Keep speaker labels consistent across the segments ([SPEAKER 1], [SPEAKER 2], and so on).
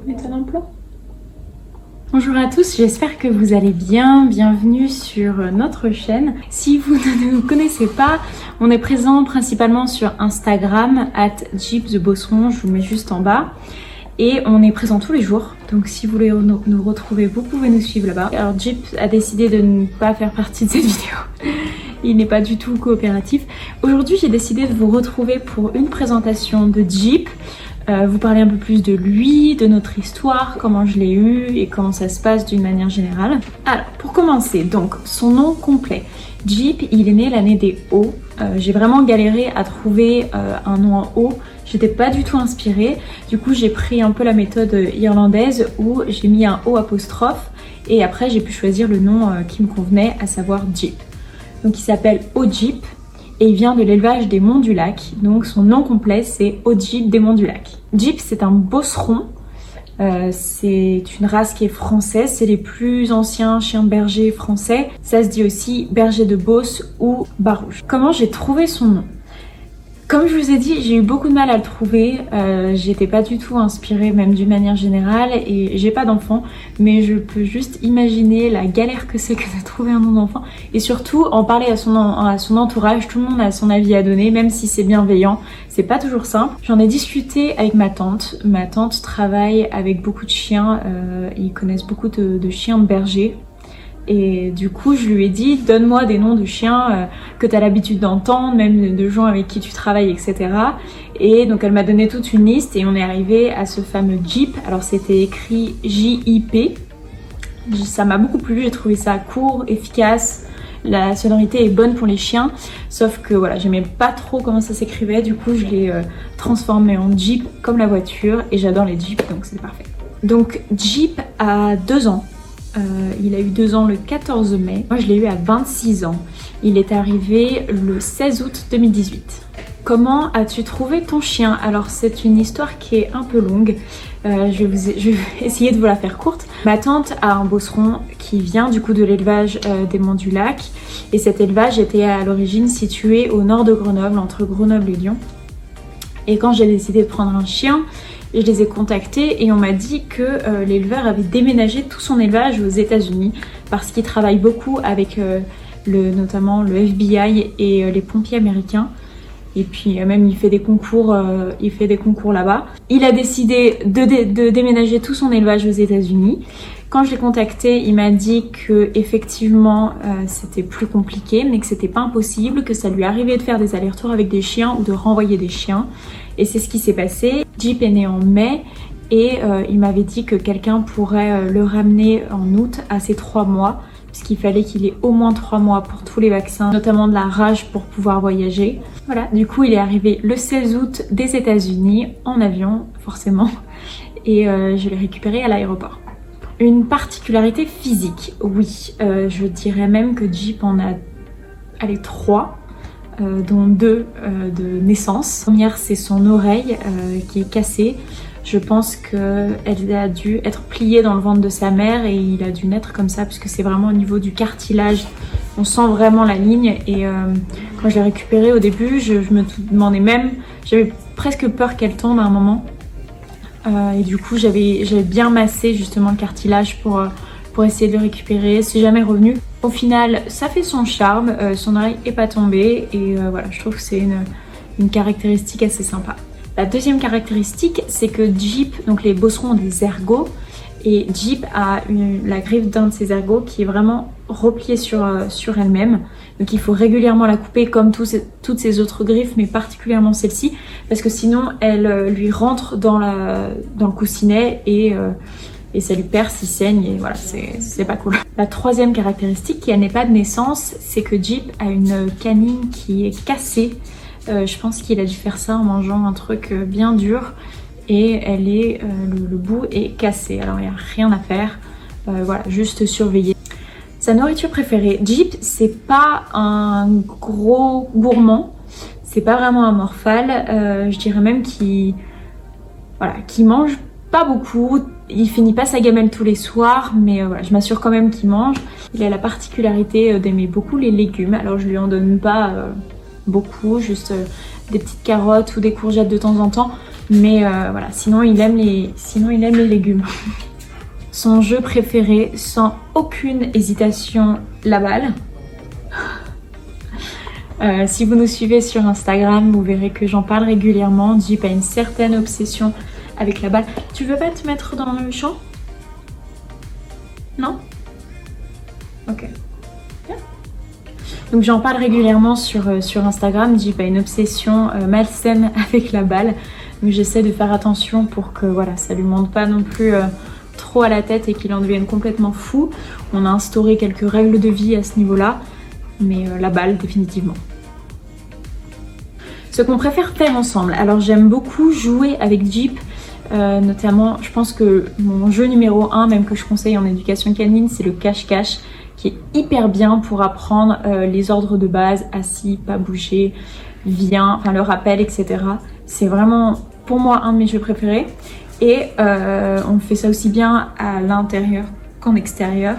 [SPEAKER 1] Méthode emploi. Bonjour à tous, j'espère que vous allez bien. Bienvenue sur notre chaîne. Si vous ne nous connaissez pas, on est présent principalement sur Instagram @jeepthebosseron, je vous le mets juste en bas. Et on est présent tous les jours, donc si vous voulez nous retrouver, vous pouvez nous suivre là-bas. Alors Jeep a décidé de ne pas faire partie de cette vidéo. Il n'est pas du tout coopératif. Aujourd'hui, j'ai décidé de vous retrouver pour une présentation de Jeep. Vous parler un peu plus de lui, de notre histoire, comment je l'ai eu et comment ça se passe d'une manière générale. Alors, pour commencer, donc son nom complet. Jeep, il est né l'année des O. J'ai vraiment galéré à trouver un nom en O. J'étais pas du tout inspirée. Du coup, j'ai pris un peu la méthode irlandaise où j'ai mis un O apostrophe et après j'ai pu choisir le nom qui me convenait, à savoir Jeep. Donc il s'appelle O-Jeep. Et il vient de l'élevage des Monts du Lac, donc son nom complet c'est O-Jeep des Monts du Lac. Jeep, c'est un bosseron, c'est une race qui est française, c'est les plus anciens chiens bergers français. Ça se dit aussi berger de Beauce ou Barouge. Comment j'ai trouvé son nom? Comme je vous ai dit, j'ai eu beaucoup de mal à le trouver, j'étais pas du tout inspirée même d'une manière générale et j'ai pas d'enfant, mais je peux juste imaginer la galère que c'est que de trouver un nom d'enfant et surtout en parler à son entourage. Tout le monde a son avis à donner, même si c'est bienveillant, c'est pas toujours simple. J'en ai discuté avec ma tante travaille avec beaucoup de chiens, ils connaissent beaucoup de chiens de berger. Et du coup, je lui ai dit, donne-moi des noms de chiens que tu as l'habitude d'entendre, même de gens avec qui tu travailles, etc. Et donc, elle m'a donné toute une liste et on est arrivé à ce fameux Jeep. Alors, c'était écrit J-I-P. Ça m'a beaucoup plu, j'ai trouvé ça court, efficace. La sonorité est bonne pour les chiens, sauf que voilà, j'aimais pas trop comment ça s'écrivait. Du coup, je l'ai transformé en Jeep comme la voiture et j'adore les Jeeps, donc c'est parfait. Donc, Jeep a 2 ans. Il a eu 2 ans le 14 mai. Moi je l'ai eu à 26 ans. Il est arrivé le 16 août 2018. Comment as-tu trouvé ton chien? Alors c'est une histoire qui est un peu longue. Je vais essayer de vous la faire courte. Ma tante a un bosseron qui vient du coup de l'élevage des Monts du Lac. Et cet élevage était à l'origine situé au nord de Grenoble, entre Grenoble et Lyon. Et quand j'ai décidé de prendre un chien, je les ai contactés et on m'a dit que l'éleveur avait déménagé tout son élevage aux États-Unis parce qu'il travaille beaucoup avec notamment le FBI et les pompiers américains. Et puis même il fait des concours là-bas. Il a décidé de déménager tout son élevage aux États-Unis. Quand je l'ai contacté, il m'a dit que effectivement c'était plus compliqué, mais que c'était pas impossible, que ça lui arrivait de faire des allers-retours avec des chiens ou de renvoyer des chiens. Et c'est ce qui s'est passé. Jeep est né en mai et il m'avait dit que quelqu'un pourrait le ramener en août à ses 3 mois, puisqu'il fallait qu'il ait au moins 3 mois pour tous les vaccins, notamment de la rage pour pouvoir voyager. Voilà, du coup il est arrivé le 16 août des États-Unis en avion, forcément, et je l'ai récupéré à l'aéroport. Une particularité physique, oui, je dirais même que Jeep en a 3. Dont 2 de naissance. La première, c'est son oreille qui est cassée. Je pense qu'elle a dû être pliée dans le ventre de sa mère et il a dû naître comme ça, puisque c'est vraiment au niveau du cartilage. On sent vraiment la ligne et quand je l'ai récupérée au début, je me demandais même, j'avais presque peur qu'elle tombe à un moment. Et du coup, j'avais bien massé justement le cartilage pour essayer de le récupérer. C'est jamais revenu. Au final, ça fait son charme, son oreille est pas tombée et voilà, je trouve que c'est une caractéristique assez sympa. La deuxième caractéristique, c'est que Jeep, donc les bosserons ont des ergots et Jeep a la griffe d'un de ces ergots qui est vraiment repliée sur elle-même. Donc il faut régulièrement la couper comme toutes ces autres griffes, mais particulièrement celle-ci, parce que sinon elle lui rentre dans le coussinet et ça lui perce, il saigne et voilà, c'est pas cool. La troisième caractéristique, qui n'est pas de naissance, c'est que Jeep a une canine qui est cassée. Je pense qu'il a dû faire ça en mangeant un truc bien dur et le bout est cassé. Alors il n'y a rien à faire, voilà, juste surveiller. Sa nourriture préférée, Jeep, c'est pas un gros gourmand, c'est pas vraiment un morphale, je dirais même qu'il mange pas beaucoup. Il finit pas sa gamelle tous les soirs, mais voilà, je m'assure quand même qu'il mange. Il a la particularité d'aimer beaucoup les légumes, alors je lui en donne pas beaucoup, juste des petites carottes ou des courgettes de temps en temps. Mais voilà, sinon il aime les légumes. Son jeu préféré, sans aucune hésitation, la balle. Si vous nous suivez sur Instagram, vous verrez que j'en parle régulièrement. Jeep a une certaine obsession avec la balle. Tu veux pas te mettre dans le champ? Non? Ok. Bien. Donc j'en parle régulièrement sur Instagram. Jeep a une obsession malsaine avec la balle. Donc j'essaie de faire attention pour que voilà, ça lui monte pas non plus trop à la tête et qu'il en devienne complètement fou. On a instauré quelques règles de vie à ce niveau-là, mais la balle définitivement. Ce qu'on préfère faire ensemble, alors j'aime beaucoup jouer avec Jeep, notamment je pense que mon jeu numéro 1, même que je conseille en éducation canine, c'est le cache-cache, qui est hyper bien pour apprendre les ordres de base, assis, pas bouger, viens, enfin le rappel, etc. C'est vraiment pour moi un de mes jeux préférés. Et on fait ça aussi bien à l'intérieur qu'en extérieur,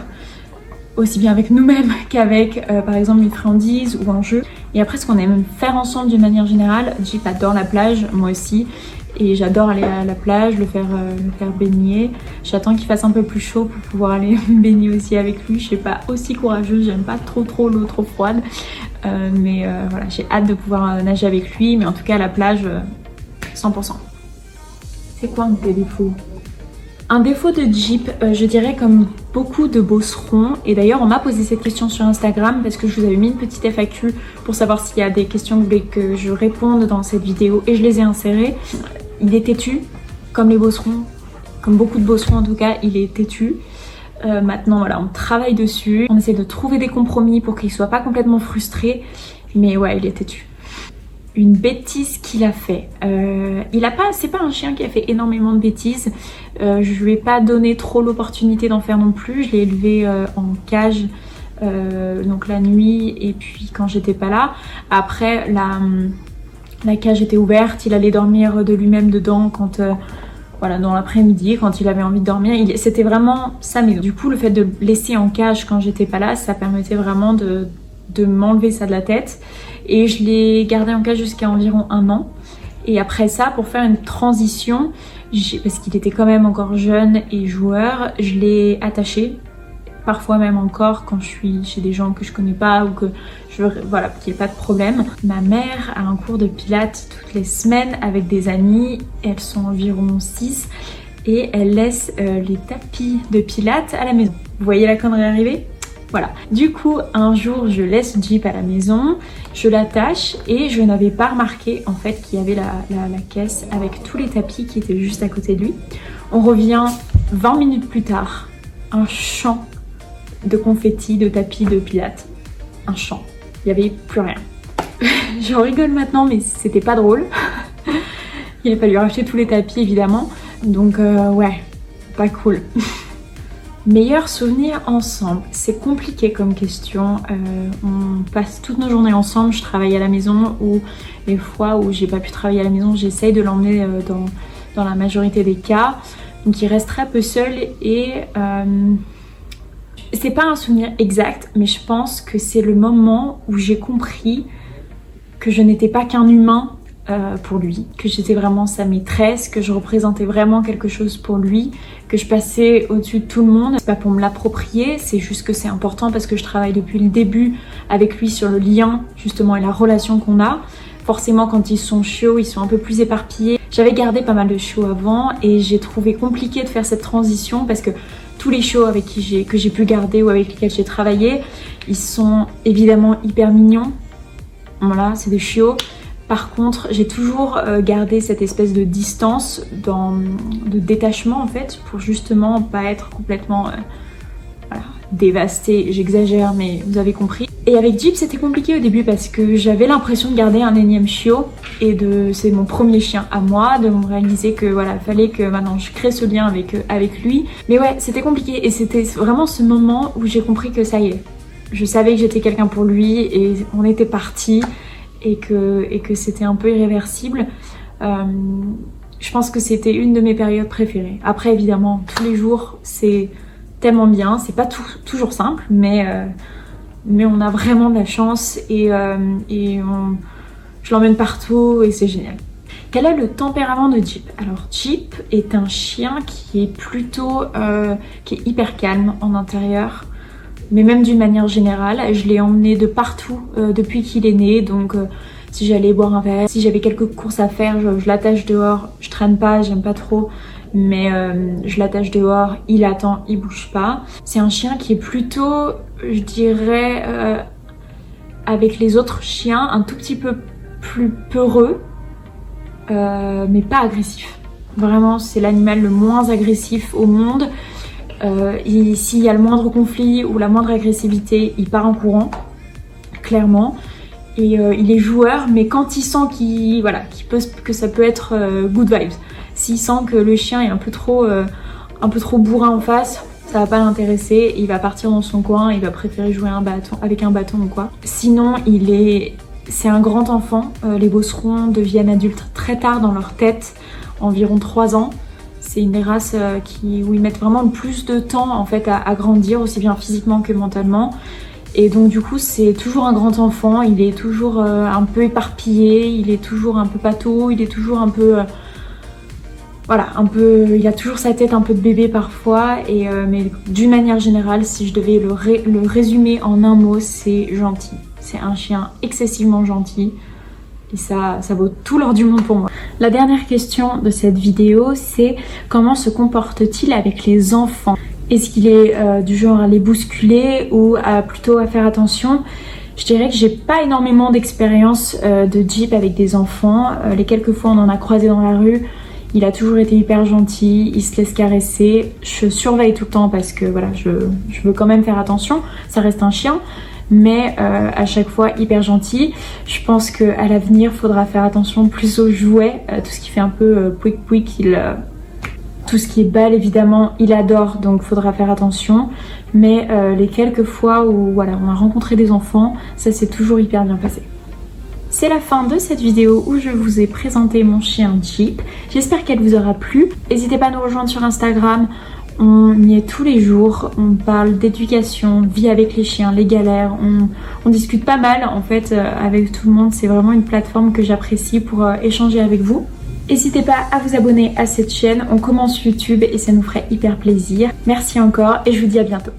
[SPEAKER 1] aussi bien avec nous-mêmes qu'avec par exemple une friandise ou un jeu. Et après, ce qu'on aime faire ensemble d'une manière générale, Jeep adore la plage, moi aussi, et j'adore aller à la plage, le faire baigner. J'attends qu'il fasse un peu plus chaud pour pouvoir aller me baigner aussi avec lui. Je suis pas aussi courageuse, j'aime pas trop l'eau trop froide, mais voilà, j'ai hâte de pouvoir nager avec lui, mais en tout cas à la plage, 100%. C'est quoi un de tes défauts? Un défaut de Jeep, je dirais comme beaucoup de bosserons, et d'ailleurs on m'a posé cette question sur Instagram parce que je vous avais mis une petite FAQ pour savoir s'il y a des questions que vous voulez que je réponde dans cette vidéo, et je les ai insérées. Il est têtu, comme les bosserons, comme beaucoup de bosserons en tout cas, il est têtu. Maintenant voilà, on travaille dessus, on essaie de trouver des compromis pour qu'il soit pas complètement frustré, mais ouais, il est têtu. Une bêtise qu'il a fait. C'est pas un chien qui a fait énormément de bêtises. Je lui ai pas donné trop l'opportunité d'en faire non plus. Je l'ai élevé en cage, donc la nuit et puis quand j'étais pas là. Après, la cage était ouverte. Il allait dormir de lui-même dedans quand, voilà, dans l'après-midi, quand il avait envie de dormir. C'était vraiment sa maison. Du coup, le fait de le laisser en cage quand j'étais pas là, ça permettait vraiment de m'enlever ça de la tête. Et je l'ai gardé en cage jusqu'à environ 1 an. Et après ça, pour faire une transition, parce qu'il était quand même encore jeune et joueur, je l'ai attaché. Parfois même encore quand je suis chez des gens que je connais pas ou que je veux, voilà, qu'il n'y ait pas de problème. Ma mère a un cours de pilates toutes les semaines avec des amies. Elles sont environ 6 et elle laisse les tapis de pilates à la maison. Vous voyez la connerie arriver? Voilà, du coup un jour je laisse Jeep à la maison, je l'attache et je n'avais pas remarqué en fait qu'il y avait la caisse avec tous les tapis qui étaient juste à côté de lui. On revient 20 minutes plus tard, un champ de confettis, de tapis, de pilates, un champ, il n'y avait plus rien. J'en rigole maintenant mais c'était pas drôle. Il a fallu racheter tous les tapis évidemment, donc ouais, pas cool. Meilleur souvenir ensemble, c'est compliqué comme question. On passe toutes nos journées ensemble, je travaille à la maison, ou les fois où j'ai pas pu travailler à la maison, j'essaye de l'emmener dans la majorité des cas. Donc il reste très peu seul et c'est pas un souvenir exact, mais je pense que c'est le moment où j'ai compris que je n'étais pas qu'un humain pour lui, que j'étais vraiment sa maîtresse, que je représentais vraiment quelque chose pour lui, que je passais au-dessus de tout le monde. C'est pas pour me l'approprier, c'est juste que c'est important parce que je travaille depuis le début avec lui sur le lien justement et la relation qu'on a. Forcément quand ils sont chiots, ils sont un peu plus éparpillés. J'avais gardé pas mal de chiots avant et j'ai trouvé compliqué de faire cette transition parce que tous les chiots avec que j'ai pu garder ou avec lesquels j'ai travaillé, ils sont évidemment hyper mignons. Voilà, c'est des chiots. Par contre, j'ai toujours gardé cette espèce de distance, de détachement en fait, pour justement pas être complètement voilà, dévastée. J'exagère, mais vous avez compris. Et avec Jeep, c'était compliqué au début parce que j'avais l'impression de garder un énième chiot et c'est mon premier chien à moi, de me réaliser que voilà, fallait que maintenant je crée ce lien avec lui. Mais ouais, c'était compliqué et c'était vraiment ce moment où j'ai compris que ça y est. Je savais que j'étais quelqu'un pour lui et on était partis. Et que c'était un peu irréversible. Je pense que c'était une de mes périodes préférées. Après évidemment tous les jours c'est tellement bien, c'est pas toujours simple, mais on a vraiment de la chance et je l'emmène partout et c'est génial. Quel est le tempérament de Jeep? Alors Jeep est un chien qui est plutôt, qui est hyper calme en intérieur, mais même d'une manière générale. Je l'ai emmené de partout depuis qu'il est né, donc si j'allais boire un verre, si j'avais quelques courses à faire, je l'attache dehors. Je traîne pas, j'aime pas trop, mais je l'attache dehors, il attend, il bouge pas. C'est un chien qui est plutôt, je dirais, avec les autres chiens, un tout petit peu plus peureux. Mais pas agressif. Vraiment, c'est l'animal le moins agressif au monde. S'il y a le moindre conflit ou la moindre agressivité, il part en courant, clairement. Et il est joueur, mais quand il sent que ça peut être good vibes, s'il sent que le chien est un peu trop bourrin en face, ça va pas l'intéresser. Il va partir dans son coin, il va préférer jouer avec un bâton ou quoi. Sinon, c'est un grand enfant. Les Beaucerons deviennent adultes très tard dans leur tête, environ 3 ans. C'est une des races où ils mettent vraiment le plus de temps en fait à grandir, aussi bien physiquement que mentalement. Et donc du coup c'est toujours un grand enfant, il est toujours un peu éparpillé, il est toujours un peu pâteau, il est toujours un peu... il a toujours sa tête un peu de bébé parfois, mais d'une manière générale, si je devais le résumer en un mot, c'est gentil. C'est un chien excessivement gentil et ça vaut tout l'or du monde pour moi. La dernière question de cette vidéo, c'est comment se comporte-t-il avec les enfants? Est-ce qu'il est du genre à les bousculer ou plutôt à faire attention? Je dirais que j'ai pas énormément d'expérience de Jeep avec des enfants. Les quelques fois on en a croisé dans la rue, il a toujours été hyper gentil, il se laisse caresser. Je surveille tout le temps parce que voilà, je veux quand même faire attention, ça reste un chien. Mais à chaque fois hyper gentil. Je pense qu'à l'avenir, il faudra faire attention plus aux jouets, tout ce qui fait un peu pouic pouic, tout ce qui est balle évidemment, il adore, donc il faudra faire attention. Mais les quelques fois où voilà, on a rencontré des enfants, ça s'est toujours hyper bien passé. C'est la fin de cette vidéo où je vous ai présenté mon chien Jeep. J'espère qu'elle vous aura plu. N'hésitez pas à nous rejoindre sur Instagram. On y est tous les jours, on parle d'éducation, vie avec les chiens, les galères, on discute pas mal en fait avec tout le monde. C'est vraiment une plateforme que j'apprécie pour échanger avec vous. N'hésitez pas à vous abonner à cette chaîne, on commence YouTube et ça nous ferait hyper plaisir. Merci encore et je vous dis à bientôt.